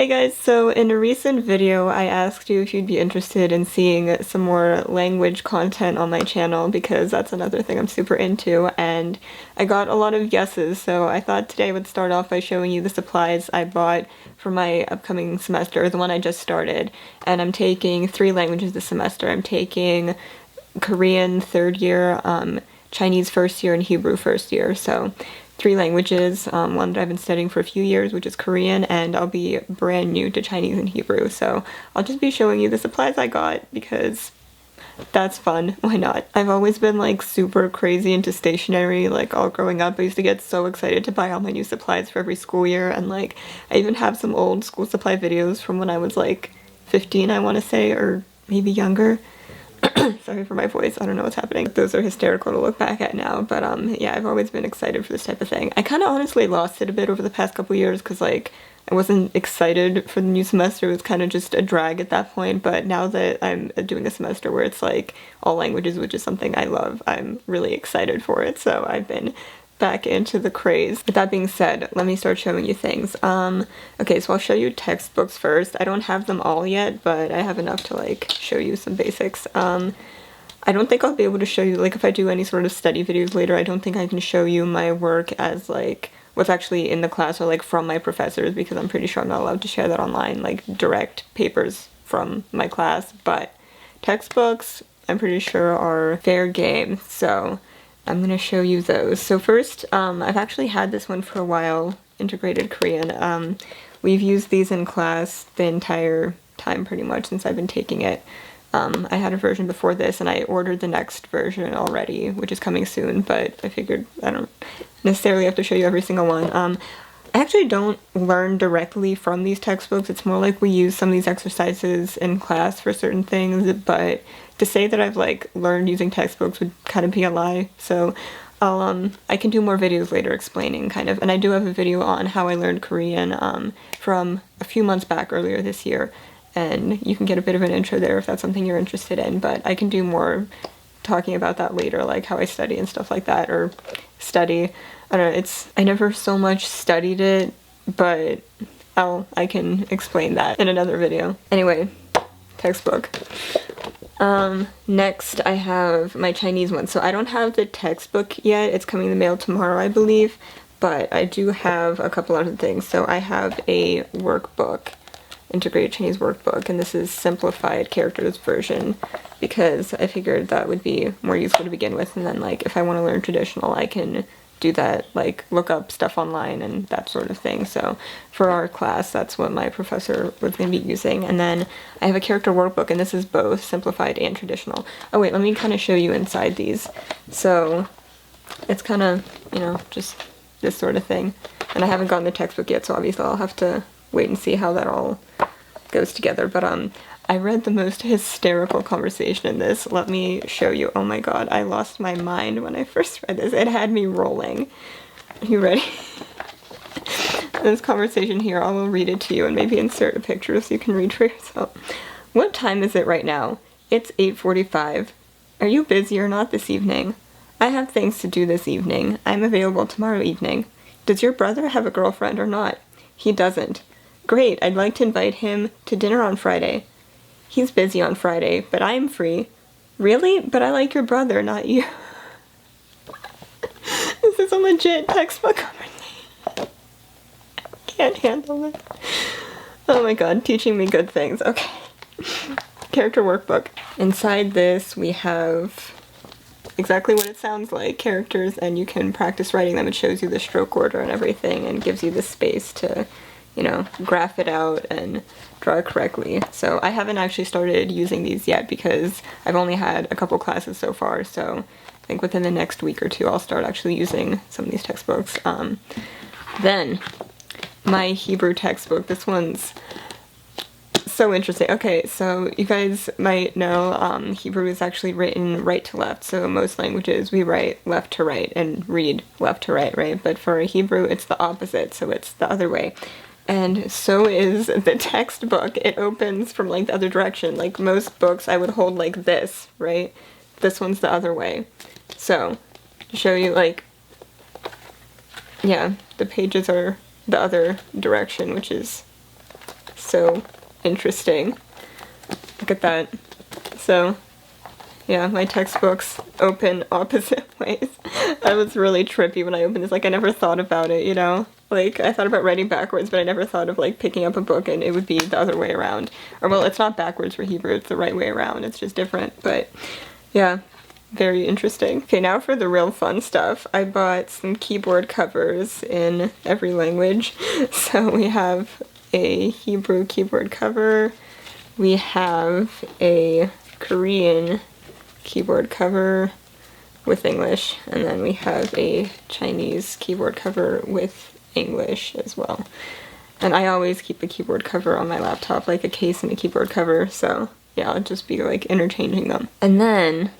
Hey guys, so in a recent video I asked you if you'd be interested in seeing some more language content on my channel because that's another thing I'm super into, and I got a lot of yeses, so I thought today I would start off by showing you the supplies I bought for my upcoming semester, the one I just started. And I'm taking 3 languages this semester. I'm taking Korean 3rd year, Chinese 1st year, and Hebrew 1st year, so 3 languages, one that I've been studying for a few years, which is Korean, and I'll be brand new to Chinese and Hebrew, so I'll just be showing you the supplies I got because that's fun. Why not? I've always been like super crazy into stationery, like all growing up. I used to get so excited to buy all my new supplies for every school year, and like I even have some old school supply videos from when I was like 15, I want to say, or maybe younger. Sorry for my voice, I don't know what's happening. Those are hysterical to look back at now, but yeah, I've always been excited for this type of thing. I kind of honestly lost it a bit over the past couple years because like I wasn't excited for the new semester. It was kind of just a drag at that point, but now that I'm doing a semester where it's like all languages, which is something I love, I'm really excited for it, so I've been back into the craze. With that being said, let me start showing you things. Okay, so I'll show you textbooks first. I don't have them all yet, but I have enough to like show you some basics. I don't think I'll be able to show you, like if I do any sort of study videos later, I don't think I can show you my work as like what's actually in the class or like from my professors, because I'm pretty sure I'm not allowed to share that online, like direct papers from my class, but textbooks I'm pretty sure are fair game, so I'm gonna show you those. So first, I've actually had this one for a while, Integrated Korean. We've used these in class the entire time pretty much since I've been taking it. I had a version before this and I ordered the next version already, which is coming soon, but I figured I don't necessarily have to show you every single one. I actually don't learn directly from these textbooks. It's more like we use some of these exercises in class for certain things, but to say that I've like learned using textbooks would kind of be a lie. So I can do more videos later explaining kind of, and I do have a video on how I learned Korean from a few months back earlier this year, and you can get a bit of an intro there if that's something you're interested in, but I can do more talking about that later, like how I study and stuff like that, or study. I don't know, I never so much studied it, but I can explain that in another video. Anyway, textbook. Next I have my Chinese one. So I don't have the textbook yet, it's coming in the mail tomorrow I believe, but I do have a couple other things. So I have a workbook, Integrated Chinese workbook, and this is simplified characters version because I figured that would be more useful to begin with, and then like if I want to learn traditional I can do that, like look up stuff online and that sort of thing. So for our class that's what my professor was going to be using. And then I have a character workbook, and this is both simplified and traditional. Oh wait, let me kind of show you inside these. So it's kind of, you know, just this sort of thing, and I haven't gotten the textbook yet, so obviously I'll have to wait and see how that all goes together. But I read the most hysterical conversation in this. Let me show you. Oh my god, I lost my mind when I first read this. It had me rolling. Are you ready? This conversation here, I will read it to you and maybe insert a picture so you can read for yourself. What time is it right now? It's 8:45. Are you busy or not this evening? I have things to do this evening. I'm available tomorrow evening. Does your brother have a girlfriend or not? He doesn't. Great, I'd like to invite him to dinner on Friday. He's busy on Friday, but I'm free. Really? But I like your brother, not you. This is a legit textbook conversation. I can't handle it. Oh my god, teaching me good things. Okay. Character workbook. Inside this we have exactly what it sounds like, characters, and you can practice writing them. It shows you the stroke order and everything and gives you the space to, you know, graph it out and draw it correctly. So I haven't actually started using these yet because I've only had a couple classes so far, so I think within the next week or two I'll start actually using some of these textbooks. Then my Hebrew textbook. This one's so interesting. Okay, so you guys might know Hebrew is actually written right to left, so most languages we write left to right and read left to right, right? But for Hebrew it's the opposite, so it's the other way. And so is the textbook. It opens from like the other direction. Like most books I would hold like this, right? This one's the other way. So to show you, like, yeah, the pages are the other direction, which is so interesting. Look at that. So yeah, my textbooks open opposite ways. That was really trippy when I opened this. Like, I never thought about it, you know? Like, I thought about writing backwards, but I never thought of, like, picking up a book and it would be the other way around. Or, well, it's not backwards for Hebrew, it's the right way around. It's just different, but yeah, very interesting. Okay, now for the real fun stuff. I bought some keyboard covers in every language. So we have a Hebrew keyboard cover. We have a Korean keyboard cover with English, and then we have a Chinese keyboard cover with English as well. And I always keep a keyboard cover on my laptop, like a case and a keyboard cover, so yeah, I'll just be like interchanging them. And then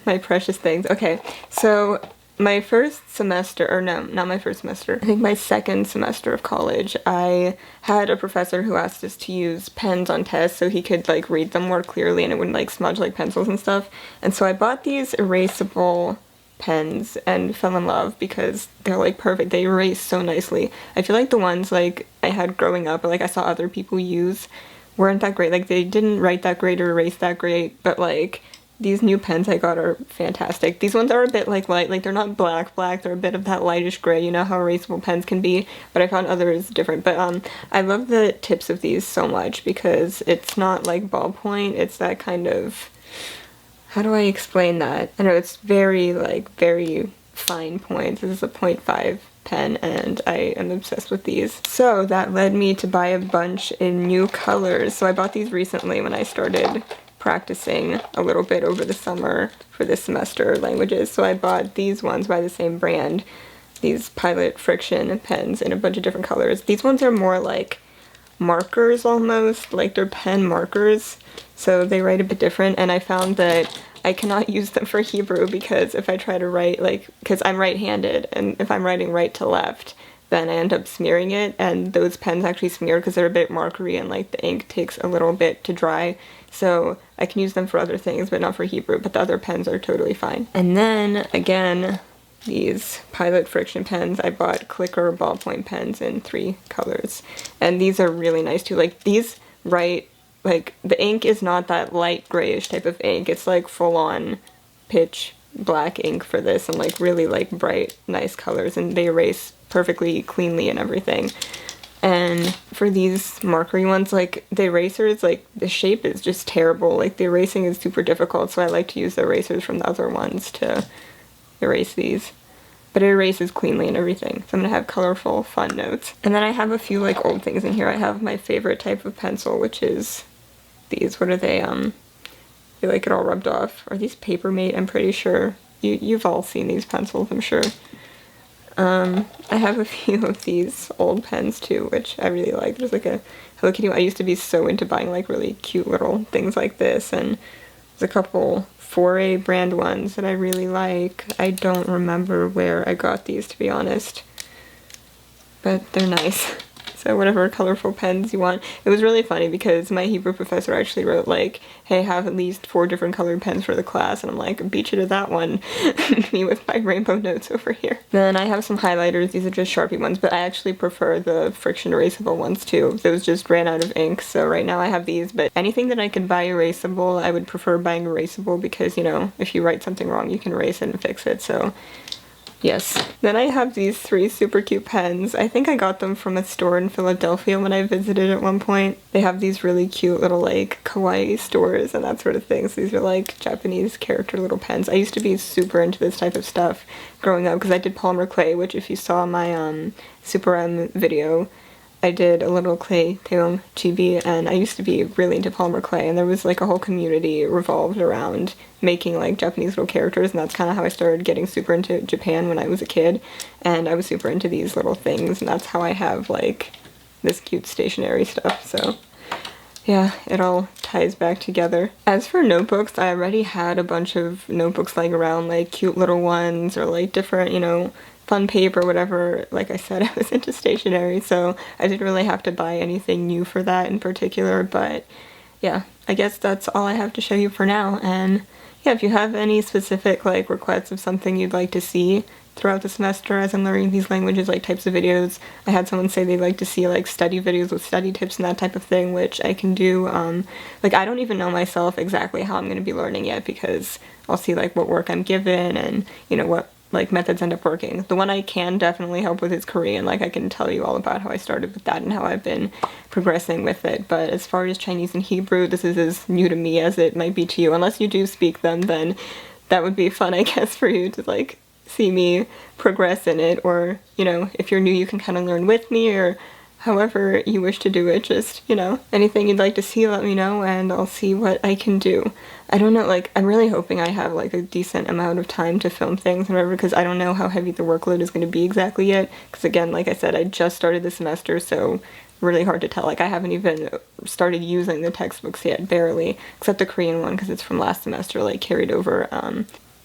my precious things. Okay, so my first semester, or no, not my first semester, I think my second semester of college, I had a professor who asked us to use pens on tests so he could like read them more clearly and it wouldn't like smudge like pencils and stuff. And so I bought these erasable pens and fell in love because they're like perfect. They erase so nicely. I feel like the ones like I had growing up or like I saw other people use weren't that great. Like they didn't write that great or erase that great, but like these new pens I got are fantastic. These ones are a bit like light, like they're not black, they're a bit of that lightish gray, you know how erasable pens can be, but I found others different. But I love the tips of these so much because it's not like ballpoint, it's that kind of, how do I explain that? I know it's very like, very fine points. This is a 0.5 pen and I am obsessed with these. So that led me to buy a bunch in new colors. So I bought these recently when I started practicing a little bit over the summer for this semester languages. So I bought these ones by the same brand, these Pilot Friction pens in a bunch of different colors. These ones are more like markers almost, like they're pen markers, so they write a bit different, and I found that I cannot use them for Hebrew because if I try to write like, because I'm right-handed, and if I'm writing right to left, then I end up smearing it, and those pens actually smear because they're a bit markery and like the ink takes a little bit to dry. So I can use them for other things, but not for Hebrew, but the other pens are totally fine. And then, again, these Pilot Friction pens. I bought Clicker ballpoint pens in 3 colors. And these are really nice too. Like, these write, like, the ink is not that light grayish type of ink. It's like full-on pitch black ink for this, and like really like bright, nice colors, and they erase perfectly cleanly and everything. And for these markery ones, like the erasers, like the shape is just terrible. Like the erasing is super difficult, so I like to use the erasers from the other ones to erase these. But it erases cleanly and everything. So I'm gonna have colorful, fun notes. And then I have a few like old things in here. I have my favorite type of pencil, which is these. What are they? They like it all rubbed off. Are these Papermate? I'm pretty sure. You've all seen these pencils, I'm sure. I have a few of these old pens too, which I really like. There's like a Hello Kitty. I used to be so into buying like really cute little things like this, and there's a couple Foray brand ones that I really like. I don't remember where I got these, to be honest, but they're nice. So whatever colorful pens you want. It was really funny because my Hebrew professor actually wrote like, hey, have at least 4 different colored pens for the class, and I'm like, beat you to that one. Me with my rainbow notes over here. Then I have some highlighters. These are just Sharpie ones, but I actually prefer the friction erasable ones too. Those just ran out of ink, so right now I have these, but anything that I could buy erasable, I would prefer buying erasable because, you know, if you write something wrong, you can erase it and fix it, so yes. Then I have these 3 super cute pens. I think I got them from a store in Philadelphia when I visited at one point. They have these really cute little like kawaii stores and that sort of thing. So these are like Japanese character little pens. I used to be super into this type of stuff growing up because I did polymer clay, which if you saw my Super M video, I did a little clay teum chibi, and I used to be really into polymer clay, and there was like a whole community revolved around making like Japanese little characters, and that's kind of how I started getting super into Japan when I was a kid, and I was super into these little things, and that's how I have like this cute stationery stuff. So yeah, it all ties back together. As for notebooks, I already had a bunch of notebooks lying around, like cute little ones or like different, you know, fun paper, whatever. Like I said, I was into stationery, so I didn't really have to buy anything new for that in particular, but yeah, I guess that's all I have to show you for now. And yeah, if you have any specific like requests of something you'd like to see, throughout the semester as I'm learning these languages, like types of videos. I had someone say they like to see like study videos with study tips and that type of thing, which I can do. Like I don't even know myself exactly how I'm going to be learning yet, because I'll see like what work I'm given and, you know, what like methods end up working. The one I can definitely help with is Korean. Like I can tell you all about how I started with that and how I've been progressing with it. But as far as Chinese and Hebrew, this is as new to me as it might be to you. Unless you do speak them, then that would be fun, I guess, for you to like see me progress in it. Or, you know, if you're new, you can kind of learn with me, or however you wish to do it. Just, you know, anything you'd like to see, let me know and I'll see what I can do. I don't know, like, I'm really hoping I have like a decent amount of time to film things and whatever, because I don't know how heavy the workload is going to be exactly yet, because again, like I said, I just started the semester, so really hard to tell. Like I haven't even started using the textbooks yet, barely, except the Korean one because it's from last semester, like carried over.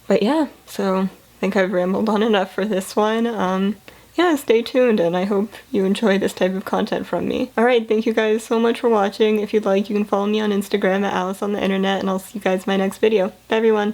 But yeah, so I think I've rambled on enough for this one. Yeah, stay tuned, and I hope you enjoy this type of content from me. Alright, thank you guys so much for watching. If you'd like, you can follow me on Instagram at Alice on the Internet, and I'll see you guys in my next video. Bye everyone!